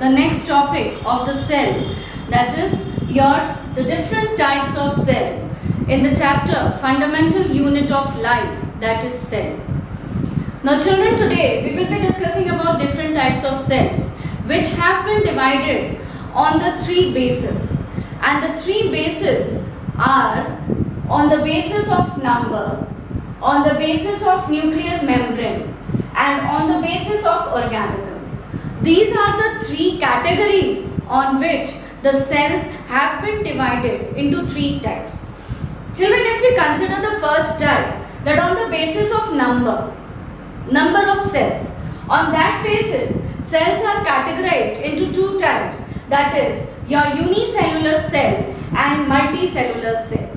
the next topic of the cell, that is the different types of cell in the chapter Fundamental Unit of Life, that is cell. Now children, today we will be discussing about different types of cells which have been divided on the three bases, and the three bases are on the basis of number, on the basis of nuclear membrane, and on the basis of organism. These are the three categories on which the cells have been divided into three types. Children, if we consider the first type, that on the basis of number of cells, on that basis cells are categorized into two types, that is your unicellular cell and multicellular cell.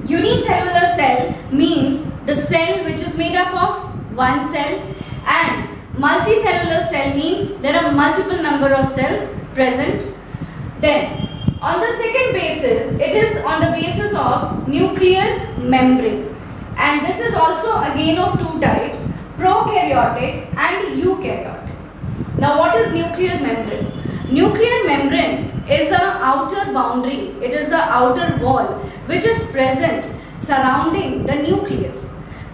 Unicellular cell means the cell which is made up of one cell, and multicellular cell means there are multiple number of cells present. Then on the second basis, it is on the basis of nuclear membrane, and this is also again of two types, prokaryotic and eukaryotic. Now what is nuclear membrane? Nuclear membrane is the outer boundary, it is the outer wall which is present surrounding the nucleus.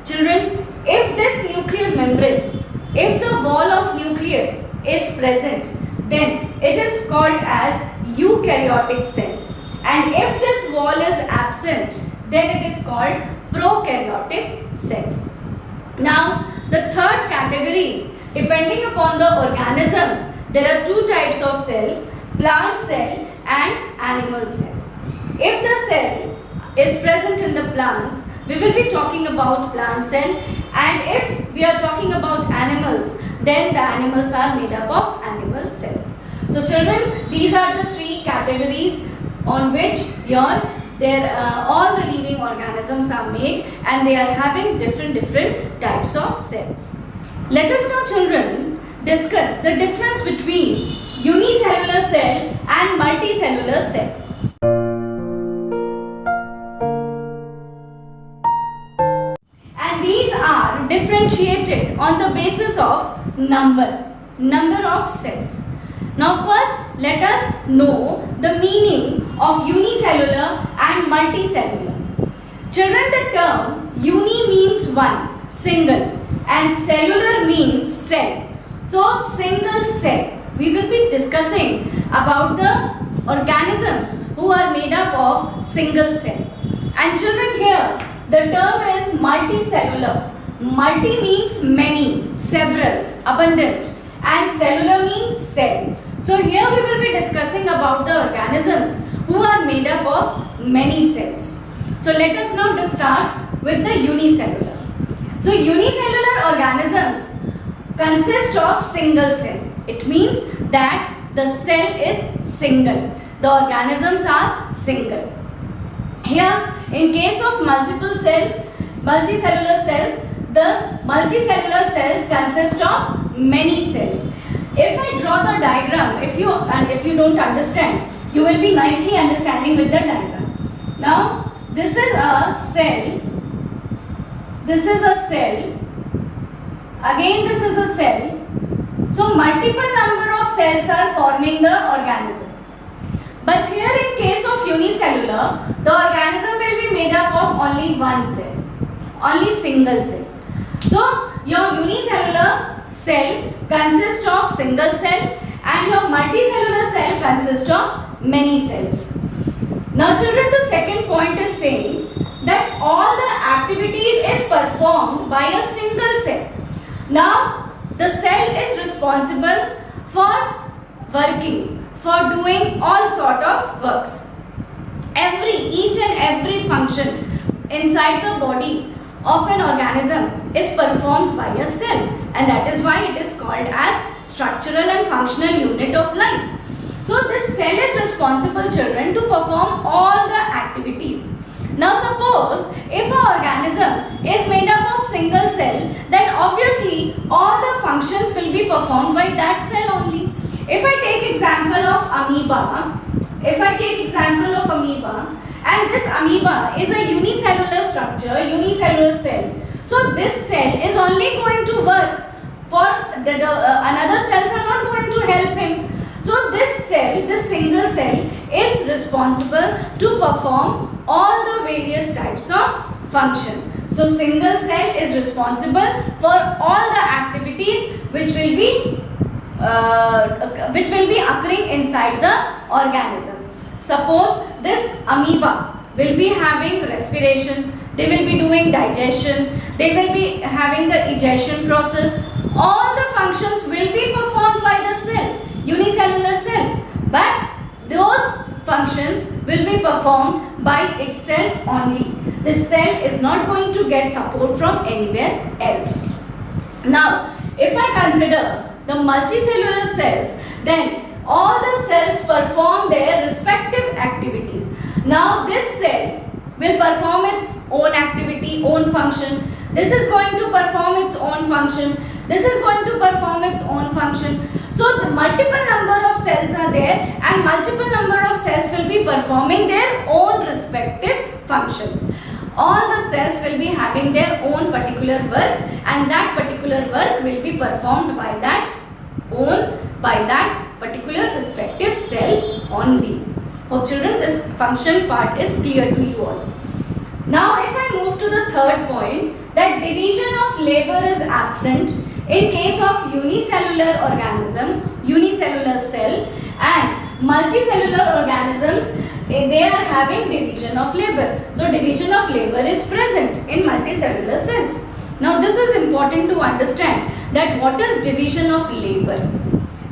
Children, if this nuclear membrane, if the wall of nucleus is present, then it is called as eukaryotic cell, and if this wall is absent, then it is called prokaryotic cell. Now the third category, depending upon the organism, there are two types of cell, plant cell and animal cell. If the cell is present in the plants, we will be talking about plant cell, and if we are talking about animals, then the animals are made up of animal cells. So children, these are the three categories on which all the living organisms are made, and they are having different types of cells. Let us now children discuss the difference between unicellular cell and multicellular cell. And these are differentiated on the basis of number of cells. Now first let us know the meaning of unicellular and multicellular. Children, the term uni means one, single, and cellular means cell. So single cell, we will be discussing about the organisms who are made up of single cell. And children, here the term is multicellular. Multi means many, several, abundant, and cellular means cell. So here we will be discussing about the organisms who are made up of many cells. So let us now start with the unicellular. So unicellular organisms consist of single cell. It means that the cell is single. The organisms are single. Here in case of multicellular cells, the multicellular cells consist of many cells. If I draw the diagram, if you don't understand, you will be nicely understanding with the diagram. Now this is a cell, this is a cell, again this is a cell. So multiple number of cells are forming the organism. But here in case of unicellular, the organism will be made up of only one cell, only single cell. So your unicellular cell consists of single cell, and your multicellular cell consists of many cells. Now children, the second point is saying that all the activities is performed by a single cell. Now the cell is responsible for working, for doing all sort of works. Each and every function inside the body of an organism is performed by a cell, and that is why it is called as structural and functional unit of life. So this cell is responsible, children, to perform all the activities. Now suppose if an organism is made up of single cell, then obviously all the functions will be performed by that cell only. If I take example of amoeba, and this amoeba is a unicellular structure, unicellular cell. So this cell is only going to work for another cells are not going to help him. responsible to perform all the various types of function. So single cell is responsible for all the activities which will be occurring inside the organism. Suppose this amoeba will be having respiration, they will be doing digestion, they will be having the egestion process. All the functions will be performed by the cell, unicellular cell, but those functions will be performed by itself only. The cell is not going to get support from anywhere else. Now, if I consider the multicellular cells, then all the cells perform their respective activities. Now, this cell will perform its own activity, own function. This is going to perform its own function. This is going to perform its own function. So, the multiple number of cells are there and multiple number of cells will be performing their own respective functions. All the cells will be having their own particular work and that particular work will be performed by that particular respective cell only. Hope children, this function part is clear to you all. Now if I move to the third point, that division of labor is absent in case of unicellular organism, unicellular cell, and multicellular organisms, they are having division of labor. So division of labor is present in multicellular cells. Now this is important to understand that what is division of labor.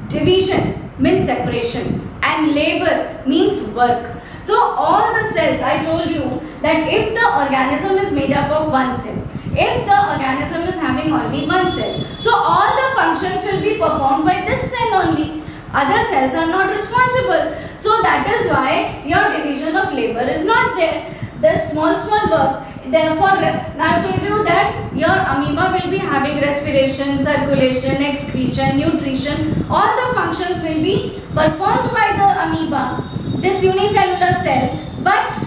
Division means separation and labor means work. So all the cells, I told you that if the organism is made up of one cell, if the organism is having only one cell, so all the functions will be performed by this cell only. Other cells are not responsible. So that is why your division of labor is not there. The small works. Therefore, now I told you that your amoeba will be having respiration, circulation, excretion, nutrition. All the functions will be performed by the amoeba, this unicellular cell, but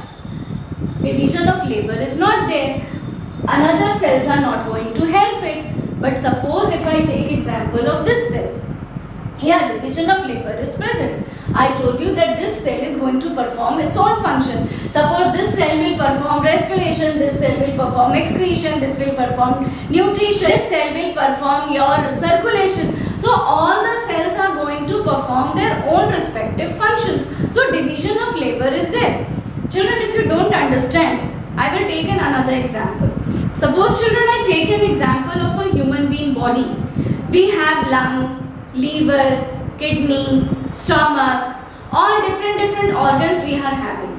division of labor is not there. Another cells are not going to help it. But suppose if I take example of this cells, here division of labor is present. I told you that this cell is going to perform its own function. Suppose this cell will perform respiration, this cell will perform excretion, this will perform nutrition, this cell will perform your circulation. So all the cells are going to perform their own respective functions. So division of labor is there. Children, if you don't understand, I will take another example. Suppose children, I take an example of a human being body. We have lung, liver, kidney, stomach, all different organs we are having.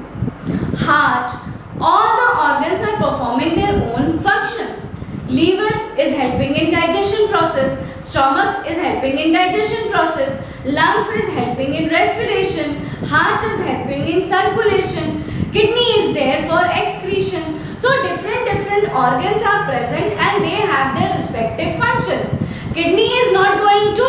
Heart, all the organs are performing their own functions. Liver is helping in digestion process, stomach is helping in digestion process, lungs is helping in respiration, heart is helping in circulation, kidney is there for excretion. So different organs are present and they have their respective functions. Kidney is not going to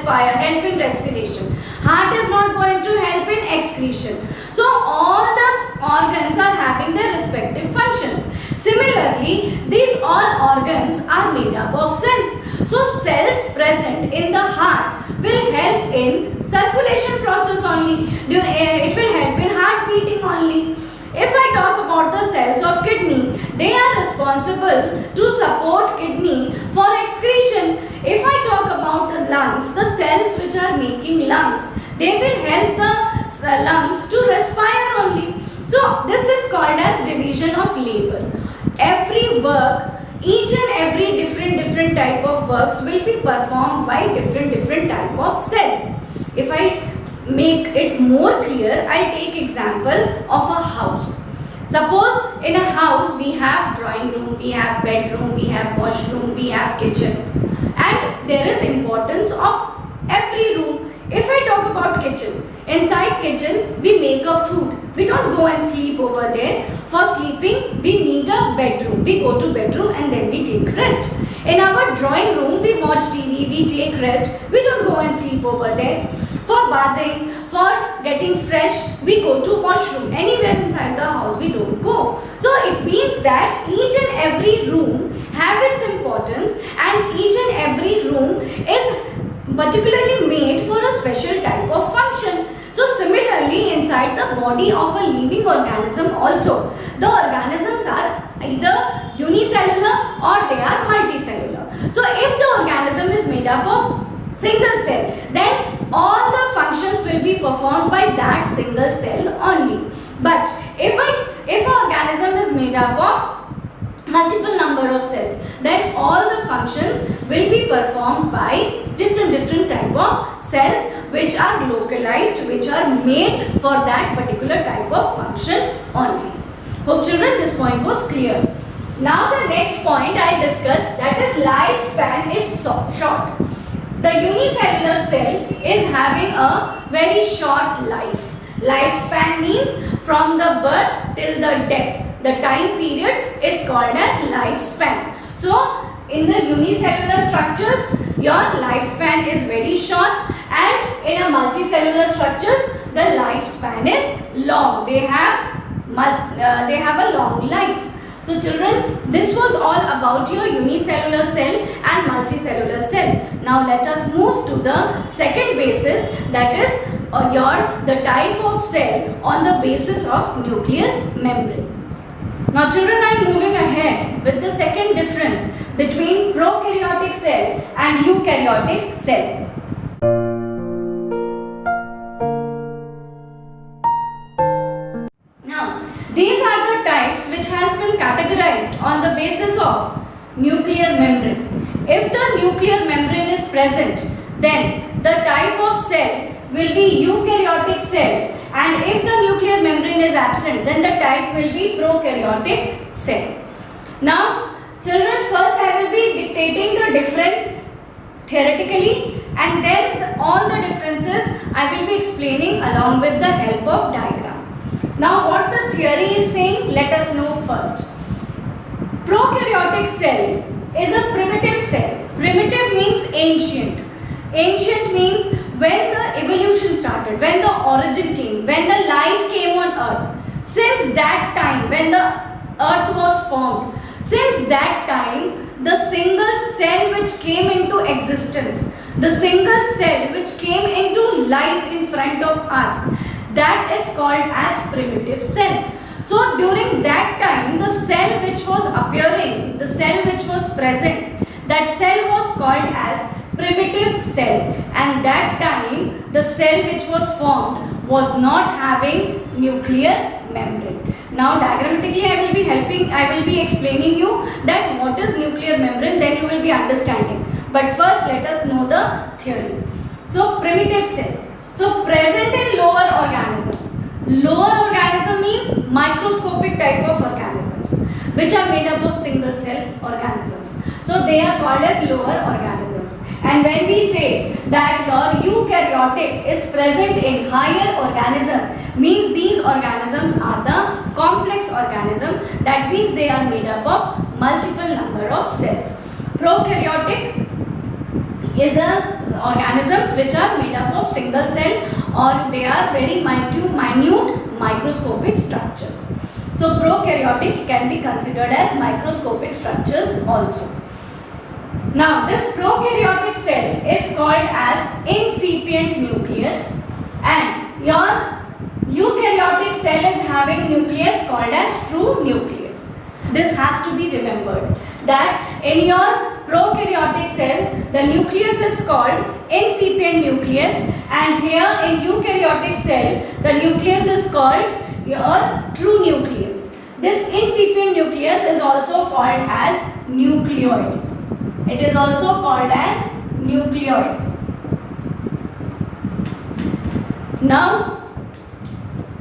help in respiration. Heart is not going to help in excretion. So all the organs are having their respective functions. Similarly, these all organs are made up of cells. So cells present in the heart will help in circulation process only. It will help in heart beating only. If I talk about the cells of kidney, they are responsible to support kidney for excretion. If I talk about the lungs, the cells which are making lungs, they will help the lungs to respire only. So this is called as division of labor. Every work, each and every different type of works will be performed by different type of cells. If I make it more clear, I'll take example of a house. Suppose in a house we have drawing room, we have bedroom, we have washroom, we have kitchen, and there is importance of every room. If I talk about kitchen, inside kitchen we make a food. We don't go and sleep over there. For sleeping we need a bedroom. We go to bedroom and then we take rest. In our drawing room we watch TV, we take rest. We don't go and sleep over there. For bathing, for getting fresh, we go to washroom. Anywhere inside the house we don't go. So it means that each and every room have its importance and each and every room is particularly made for a special type of function. So similarly inside the body of a living organism also. The organisms are either unicellular or they are multicellular. So if the organism is made up of single cell, then all the functions will be performed by that single cell only. But if an organism is made up of multiple number of cells, then all the functions will be performed by different type of cells which are localized, which are made for that particular type of function only. Hope children this point was clear. Now the next point I will discuss, that is lifespan is short. The unicellular cell is having a very short life. Lifespan means from the birth till the death. The time period is called as lifespan. So in the unicellular structures, your lifespan is very short, and in a multicellular structures, the lifespan is long. They have a long life. So children, this was all about your unicellular cell and multicellular cell. Now let us move to the second basis, that is the type of cell on the basis of nuclear membrane. Now children, I am moving ahead with the second difference between prokaryotic cell and eukaryotic cell. These are the types which has been categorized on the basis of nuclear membrane. If the nuclear membrane is present, then the type of cell will be eukaryotic cell, and if the nuclear membrane is absent, then the type will be prokaryotic cell. Now children, first I will be dictating the difference theoretically, and then all the differences I will be explaining along with the help of diagram. Now what the theory is saying, let us know first. Prokaryotic cell is a primitive cell. Primitive means ancient. Ancient means when the evolution started, when the origin came, when the life came on earth. Since that time, when the earth was formed, since that time, the single cell which came into existence, the single cell which came into life in front of us, that is called as primitive cell. So during that time, the cell which was appearing, the cell which was present, that cell was called as primitive cell, and that time the cell which was formed was not having nuclear membrane. Now diagrammatically I will be explaining you that what is nuclear membrane, then you will be understanding. But first let us know the theory. So primitive cell. So present in lower organism. Lower organism means microscopic type of organisms which are made up of single cell organisms. So they are called as lower organisms. And when we say that your eukaryotic is present in higher organism, means these organisms are the complex organism. That means they are made up of multiple number of cells. Prokaryotic is organisms which are made up of single cell, or they are very minute microscopic structures. So prokaryotic can be considered as microscopic structures also. Now this prokaryotic cell is called as incipient nucleus, and your eukaryotic cell is having nucleus called as true nucleus. This has to be remembered, that in your prokaryotic cell, the nucleus is called incipient nucleus, and here in eukaryotic cell, the nucleus is called your true nucleus. This incipient nucleus is also called as nucleoid. It is also called as nucleoid. Now,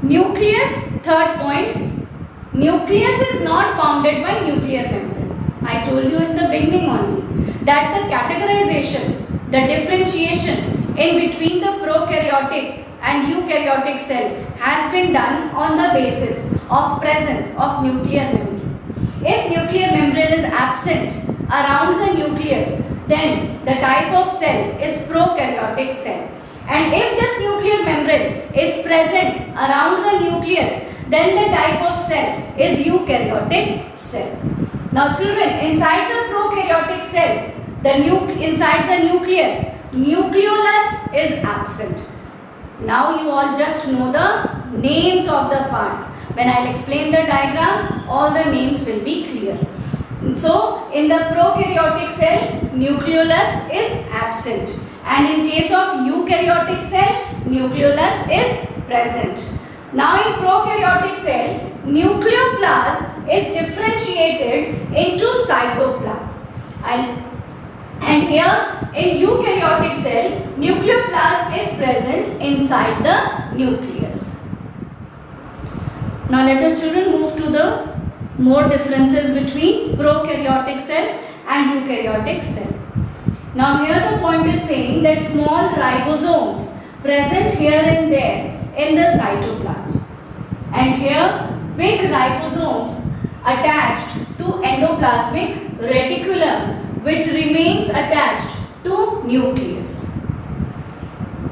nucleus, third point, nucleus is not bounded by nuclear membrane. I told you in the beginning only that the categorization, the differentiation in between the prokaryotic and eukaryotic cell has been done on the basis of presence of nuclear membrane. If nuclear membrane is absent around the nucleus, then the type of cell is prokaryotic cell. And if this nuclear membrane is present around the nucleus, then the type of cell is eukaryotic cell. Now children, inside the prokaryotic cell, inside the nucleus, nucleolus is absent. Now you all just know the names of the parts. When I'll explain the diagram, all the names will be clear. So, in the prokaryotic cell, nucleolus is absent. And in case of eukaryotic cell, nucleolus is present. Now, in prokaryotic cell, nucleoplasm is differentiated into cytoplasm. And here in eukaryotic cell, nucleoplasm is present inside the nucleus. Now let us children move to the more differences between prokaryotic cell and eukaryotic cell. Now here the point is saying that small ribosomes present here and there in the cytoplasm. And here big ribosomes attached to endoplasmic reticulum, which remains attached to nucleus.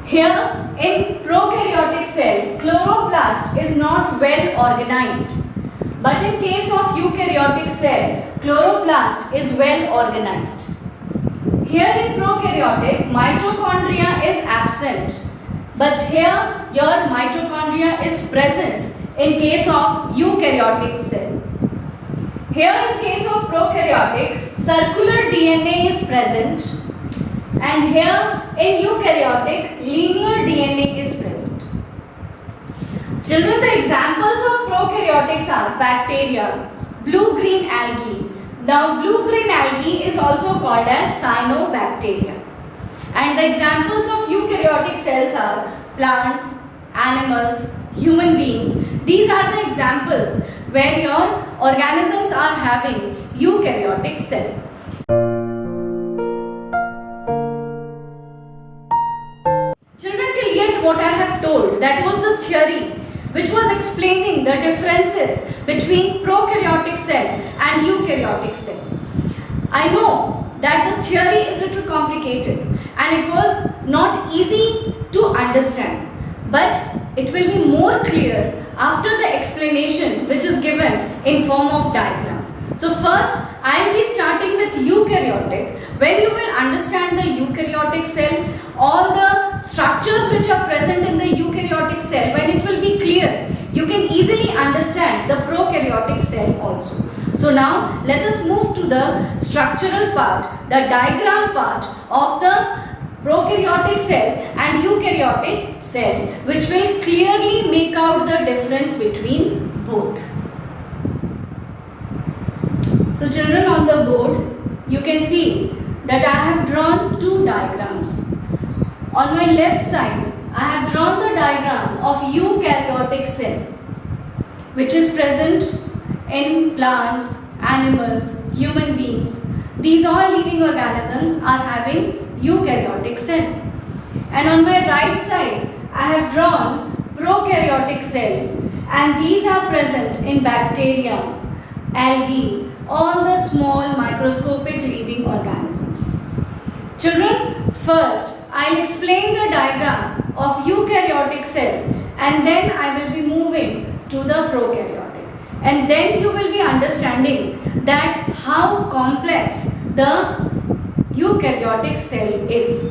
Here in prokaryotic cell, chloroplast is not well organized. But in case of eukaryotic cell, chloroplast is well organized. Here in prokaryotic, mitochondria is absent. But here your mitochondria is present in case of eukaryotic cell. Here in case of prokaryotic, circular DNA is present. And here in eukaryotic, linear DNA is present. Children, the examples of prokaryotics are bacteria, blue-green algae. Now, blue-green algae is also called as cyanobacteria. And the examples of eukaryotic cells are plants, animals, human beings. These are the examples where your organisms are having eukaryotic cell. What I have told, that was the theory which was explaining the differences between prokaryotic cell and eukaryotic cell. I know that the theory is a little complicated and it was not easy to understand, but it will be more clear after the explanation which is given in form of diagram. So first I will be starting with eukaryotic. When you will understand the eukaryotic cell, all the structures which are present in the eukaryotic cell, when it will be clear, you can easily understand the prokaryotic cell also. So now let us move to the structural part, the diagram part of the prokaryotic cell and eukaryotic cell, which will clearly make out the difference between both. So children, on the board you can see that I have drawn two diagrams. On my left side, I have drawn the diagram of eukaryotic cell, which is present in plants, animals, human beings. These all living organisms are having eukaryotic cell. And on my right side, I have drawn prokaryotic cell, and these are present in bacteria, algae, all the small microscopic living organisms. Children, first I will explain the diagram of eukaryotic cell and then I will be moving to the prokaryotic. And then you will be understanding that how complex the eukaryotic cell is.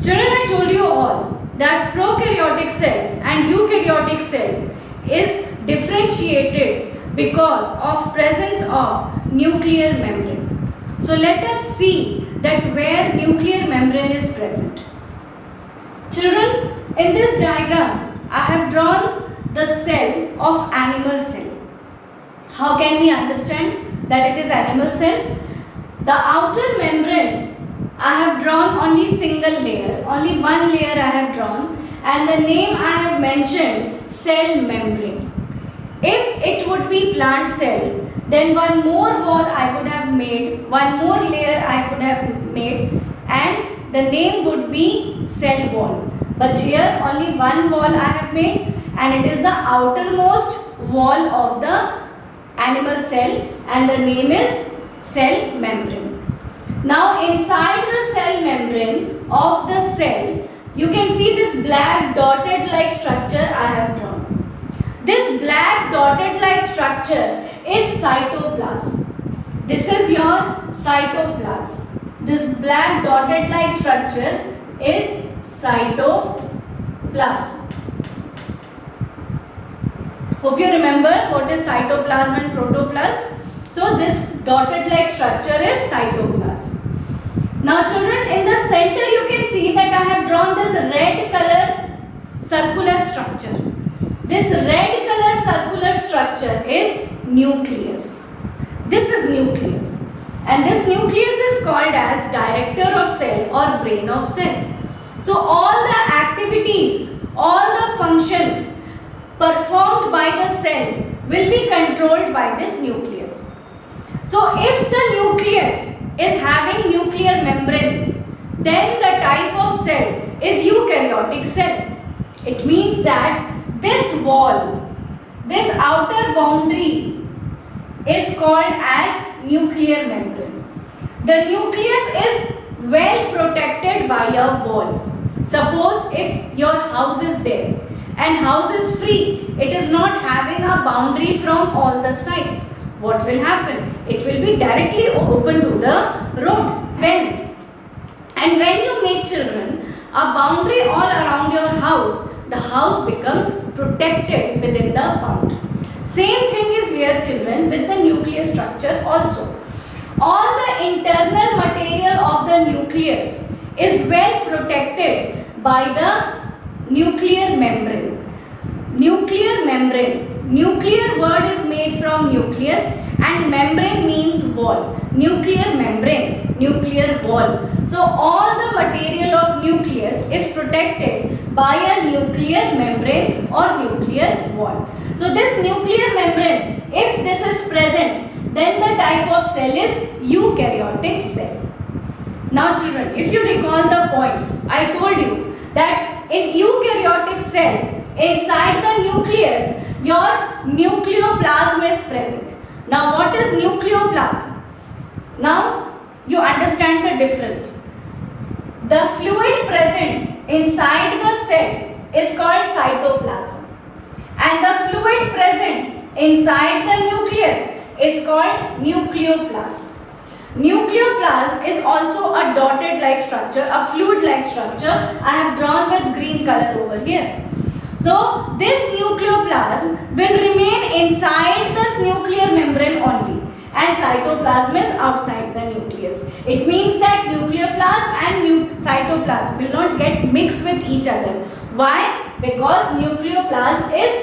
Children, I told you all that prokaryotic cell and eukaryotic cell is differentiated because of presence of nuclear membrane. So let us see that where nuclear membrane is present. Children, in this diagram, I have drawn the cell of animal cell. How can we understand that it is animal cell? The outer membrane, I have drawn only single layer, only one layer I have drawn, and the name I have mentioned, cell membrane. If it would be plant cell, then one more wall I would have made, one more layer I would have made, and the name would be cell wall. But here only one wall I have made, and it is the outermost wall of the animal cell, and the name is cell membrane. Now inside the cell membrane of the cell, you can see this black dotted like structure I have drawn. This black dotted like structure is cytoplasm. This is your cytoplasm. This black dotted like structure is cytoplasm. cytoplasm. Hope you remember what is cytoplasm and protoplasm. So this dotted like structure is cytoplasm. Now children, in the center you can see that I have drawn this red color circular structure. This red color circular structure is nucleus. This is nucleus. And this nucleus is called as director of cell or brain of cell. So all the activities, all the functions performed by the cell will be controlled by this nucleus. So if the nucleus is having nuclear membrane, then the type of cell is eukaryotic cell. It means that this wall, this outer boundary is called as nuclear membrane. The nucleus is well protected by a wall. Suppose if your house is there and house is free, it is not having a boundary from all the sides. What will happen? It will be directly open to the road. When you make children a boundary all around your house, the house becomes protected within the boundary. Same thing is here children with the nucleus structure also. All the internal material of the nucleus is well protected by the nuclear membrane. Nuclear membrane. Nuclear word is made from nucleus and membrane means wall. Nuclear membrane, nuclear wall. So all the material of nucleus is protected by a nuclear membrane or nuclear wall. So this nuclear membrane, if this is present, then the type of cell is eukaryotic cell. Now children, if you recall the points, I told you that in eukaryotic cell, inside the nucleus, your nucleoplasm is present. Now what is nucleoplasm? Now you understand the difference. The fluid present inside the cell is called cytoplasm. And the fluid present inside the nucleus is called nucleoplasm. Nucleoplasm is also a dotted like structure, a fluid like structure. I have drawn with green color over here. So this nucleoplasm will remain inside this nuclear membrane only and cytoplasm is outside the nucleus. It means that nucleoplasm and cytoplasm will not get mixed with each other. Why? Because nucleoplasm is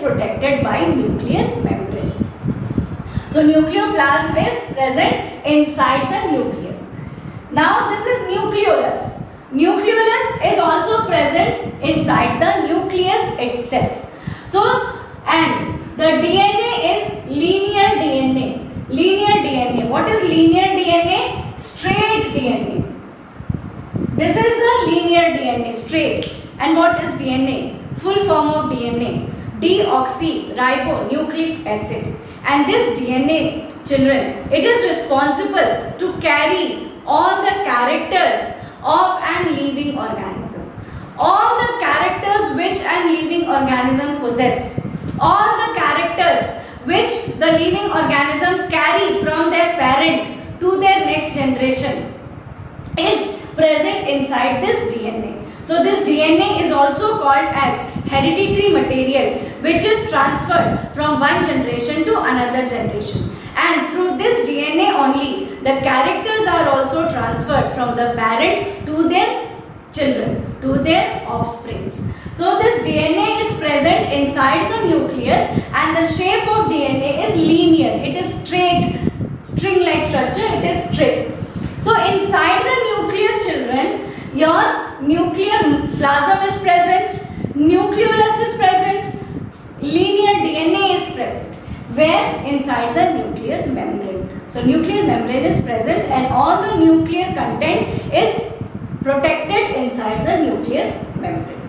protected by nuclear membrane. So nucleoplasm is present inside the nucleus. Now this is nucleolus. Nucleolus is also present inside the nucleus itself. So and the DNA is linear DNA. Linear DNA. What is linear DNA? Straight DNA. This is the linear DNA, straight. And what is DNA? Full form of DNA. Deoxyribonucleic acid. And this DNA, children, it is responsible to carry all the characters of an living organism. All the characters which an living organism possess. All the characters which the living organism carry from their parent to their next generation is present inside this DNA. So this DNA is also called as hereditary material which is transferred from one generation to another generation. And through this DNA only, the characters are also transferred from the parent to their children, to their offsprings. So this DNA is present inside the nucleus and the shape of DNA is linear. It is straight, string-like structure, it is straight. So inside the nucleus, children, your nuclear plasm is present, nucleolus is present, linear DNA is present. Where? Inside the nuclear membrane. So nuclear membrane is present and all the nuclear content is protected inside the nuclear membrane.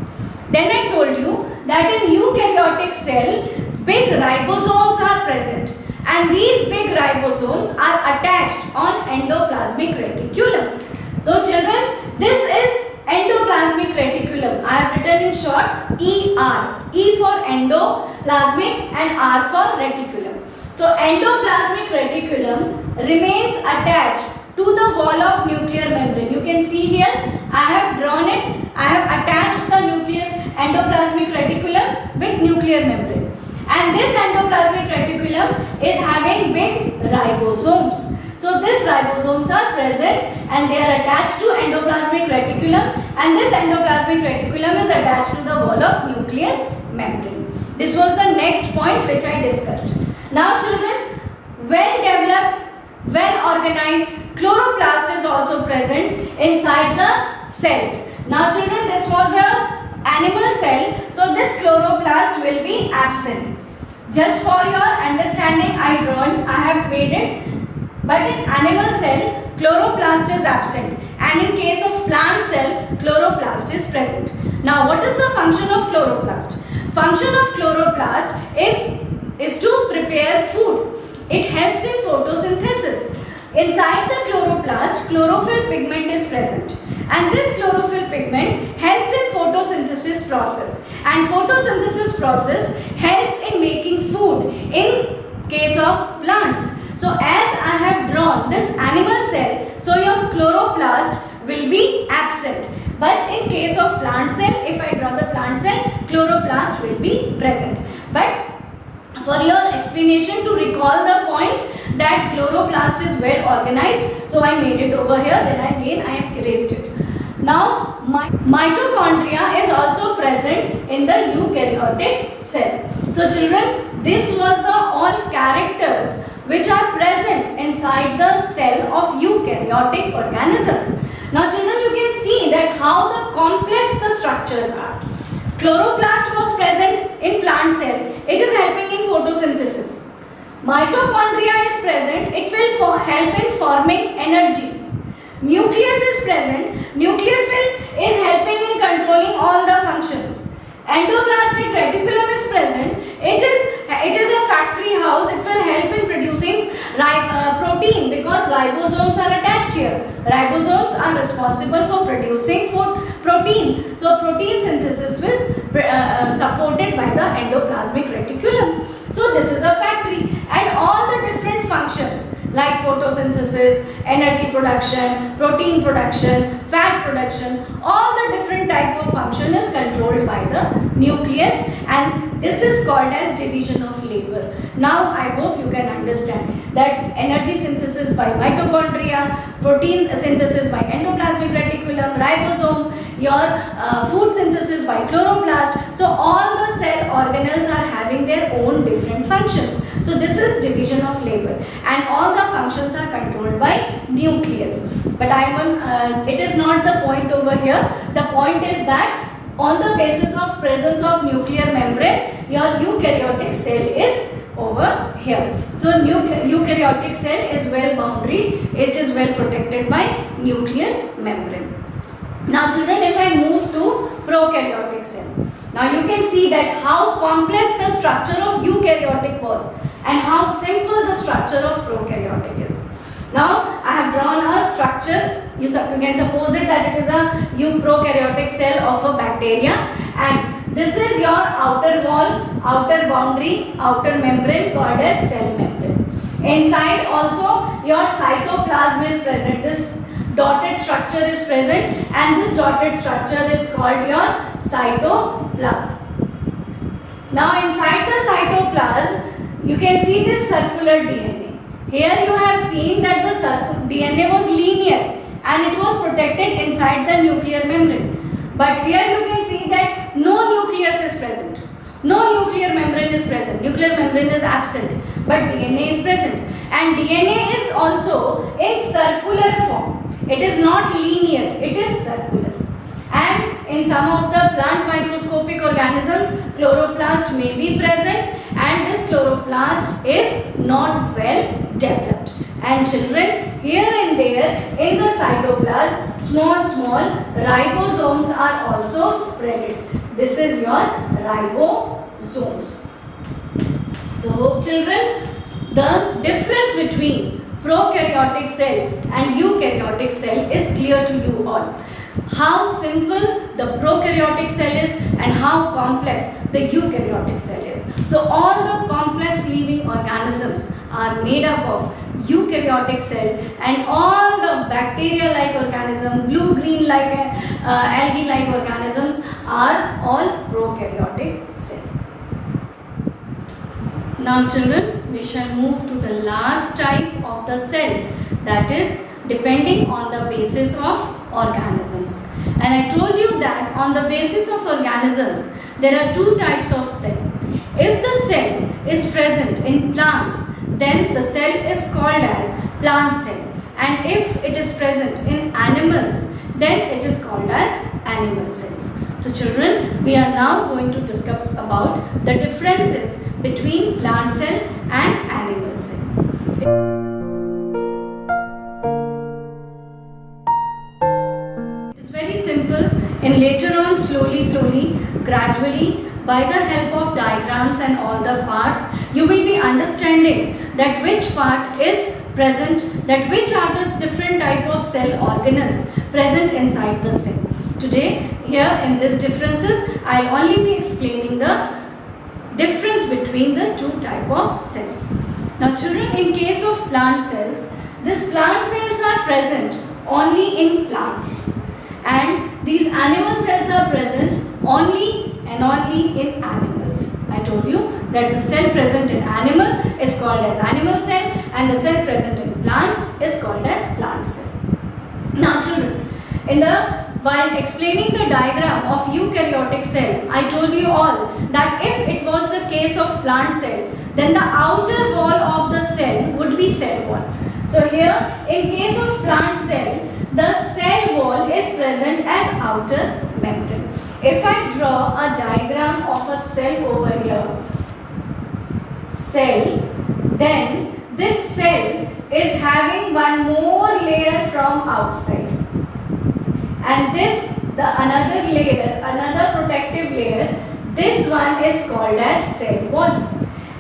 Then I told you that in eukaryotic cell, big ribosomes are present and these big ribosomes are attached on endoplasmic reticulum. So children, this is endoplasmic reticulum. I have written in short ER. E for endoplasmic and R for reticulum. So endoplasmic reticulum remains attached to the wall of nuclear membrane. You can see here I have drawn it I have attached the nuclear endoplasmic reticulum with nuclear membrane. And this endoplasmic reticulum is having big ribosomes. So these ribosomes are present and they are attached to endoplasmic reticulum, and this endoplasmic reticulum is attached to the wall of nuclear membrane. This was the next point which I discussed. Now children, well developed, well organized chloroplast is also present inside the cells. Now children, this was a animal cell, so this chloroplast will be absent. Just for your understanding, I have made it. But in animal cell, chloroplast is absent, and in case of plant cell, chloroplast is present. Now, what is the function of chloroplast? Function of chloroplast is to prepare food. It helps in photosynthesis. Inside the chloroplast, chlorophyll pigment is present, and this chlorophyll pigment helps in photosynthesis process, and photosynthesis process helps in making food in case of plants. So as I have drawn this animal cell, so your chloroplast will be absent. But in case of plant cell, if I draw the plant cell, chloroplast will be present. But for your explanation, to recall the point that chloroplast is well organized, so I made it over here, then again I have erased it. Now mitochondria is also present in the eukaryotic cell. So children, this was the all characters which are present inside the cell of eukaryotic organisms. Now children, you can see that how the complex the structures are. Chloroplast was present in plant cell. It is helping in photosynthesis. Mitochondria is present. It will help in forming energy. Nucleus is present. Nucleus is helping in controlling all the functions. Endoplasmic reticulum is present. It is a factory house. It will help in producing protein because ribosomes are attached here. Ribosomes are responsible for producing protein. So protein synthesis is supported by the endoplasmic reticulum. So this is a factory, and all the different functions like photosynthesis, energy production, protein production, fat production, all the different type of function is controlled by the nucleus, and this is called as division of labor. Now I hope you can understand that energy synthesis by mitochondria, protein synthesis by endoplasmic reticulum, ribosome, your food synthesis by chloroplast. So all the cell organelles are having their own different functions. So this is division of labor, and all the functions are controlled by nucleus. But it is not the point over here. The point is that on the basis of presence of nuclear membrane, your eukaryotic cell is over here. So eukaryotic cell is well boundary. It is well protected by nuclear membrane. Now children, if I move to prokaryotic cell, now you can see that how complex the structure of eukaryotic was and how simple the structure of prokaryotic is. Now I have drawn a structure. You can suppose it that it is a prokaryotic cell of a bacteria, and this is your outer wall, outer boundary, outer membrane called as cell membrane. Inside also your cytoplasm is present. This dotted structure is present, and this dotted structure is called your cytoplasm. Now inside the cytoplasm, you can see this circular DNA. Here you have seen that the DNA was linear and it was protected inside the nuclear membrane. But here you can see that no nucleus is present. No nuclear membrane is present. Nuclear membrane is absent, but DNA is present. And DNA is also in circular form. It is not linear, it is circular. And in some of the plant microscopic organisms, chloroplast may be present, and this chloroplast is not well developed. And children, here and there in the cytoplasm, small ribosomes are also spread. This is your ribosomes. So hope children, the difference between prokaryotic cell and eukaryotic cell is clear to you all. How simple the prokaryotic cell is and how complex the eukaryotic cell is. So all the complex living organisms are made up of eukaryotic cell, and all the bacteria-like organism, blue-green-like algae-like organisms are all prokaryotic cell. Now children, we shall move to the last type of the cell, that is depending on the basis of organisms. And I told you that on the basis of organisms, there are two types of cell. If the cell is present in plants, then the cell is called as plant cell. And if it is present in animals, then it is called as animal cells. So children, we are now going to discuss about the differences between plant cell and animal cell. It is very simple, and later on slowly, gradually, by the help of diagrams and all the parts, you will be understanding that which part is present, that which are the different type of cell organelles present inside the cell. Today, here in these differences, I will only be explaining the difference between the two type of cells. Now children, in case of plant cells, these plant cells are present only in plants, and these animal cells are present only and only in animals. I told you that the cell present in animal is called as animal cell, and the cell present in plant is called as plant cell. Now children, while explaining the diagram of eukaryotic cell, I told you all that if it was the case of plant cell, then the outer wall of the cell would be cell wall. So here, in case of plant cell, the cell wall is present as outer membrane. If I draw a diagram of a cell over here, cell, then this cell is having one more layer from outside. And this, another layer, another protective layer, this one is called as cell wall.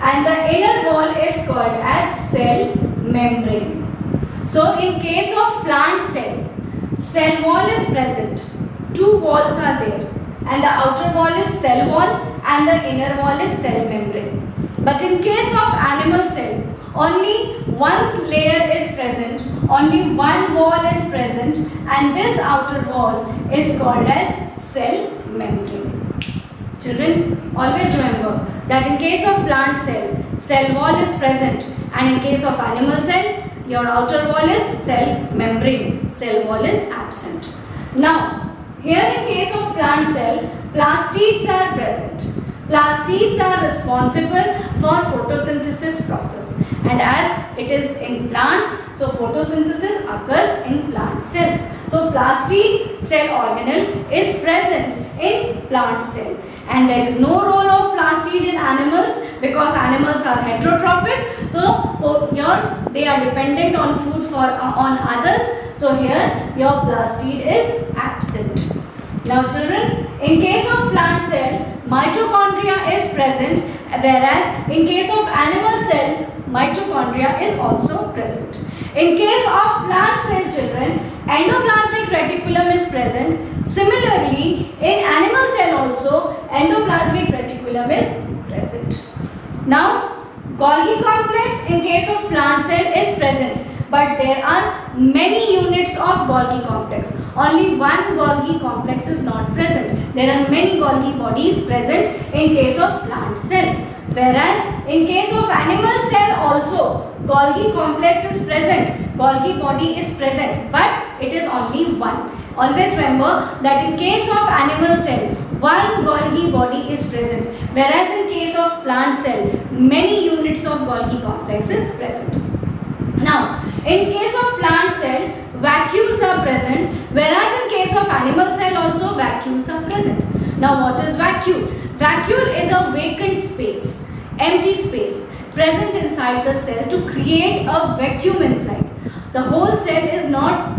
And the inner wall is called as cell membrane. So in case of plant cell, cell wall is present. Two walls are there. And the outer wall is cell wall and the inner wall is cell membrane. But in case of animal cell, only one layer is present, only one wall is present, and this outer wall is called as cell membrane. Children, always remember that in case of plant cell, cell wall is present, and in case of animal cell, your outer wall is cell membrane, cell wall is absent. Now, here in case of plant cell, plastids are present. Plastids are responsible for photosynthesis process, and as it is in plants, so photosynthesis occurs in plant cells. So plastid cell organelle is present in plant cell, and there is no role of plastid in animals because animals are heterotrophic. So they are dependent on food on others. So here your plastid is absent. Now children, in case of plant cell, mitochondria is present, whereas in case of animal cell, mitochondria is also present. In case of plant cell children, endoplasmic reticulum is present. Similarly, in animal cell also, endoplasmic reticulum is present. Now, Golgi complex in case of plant cell is present, but there are many units of Golgi complex. Only one Golgi complex is not present. There are many Golgi bodies present in case of plant cell. Whereas in case of animal cell also, Golgi complex is present, Golgi body is present, but it is only one. Always remember that in case of animal cell, one Golgi body is present, whereas in case of plant cell, many units of Golgi complex is present. Now, in case of plant cell, vacuoles are present, whereas in case of animal cell also, vacuoles are present. Now, what is vacuole? Vacuole is a vacant space, empty space present inside the cell to create a vacuum inside. The whole cell is not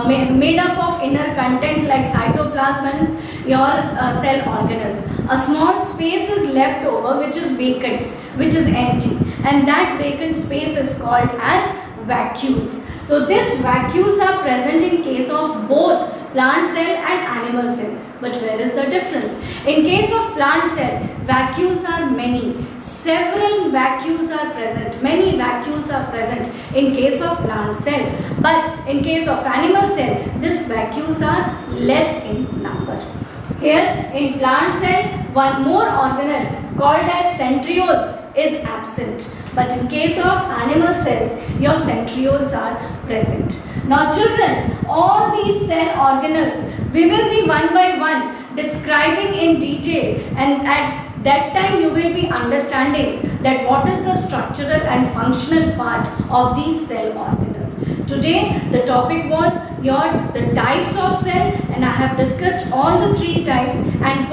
made up of inner content like cytoplasm and your cell organelles. A small space is left over which is vacant, which is empty, and that vacant space is called as vacuoles. So these vacuoles are present in case of both plant cell and animal cell. But where is the difference? In case of plant cell, vacuoles are many. Several vacuoles are present. Many vacuoles are present in case of plant cell. But in case of animal cell, these vacuoles are less in number. Here in plant cell, one more organelle called as centrioles is absent. But in case of animal cells, your centrioles are present. Now children, all these cell organelles, we will be one by one describing in detail, and at that time you will be understanding that what is the structural and functional part of these cell organelles. Today the topic was the types of cell, and I have discussed all the three types and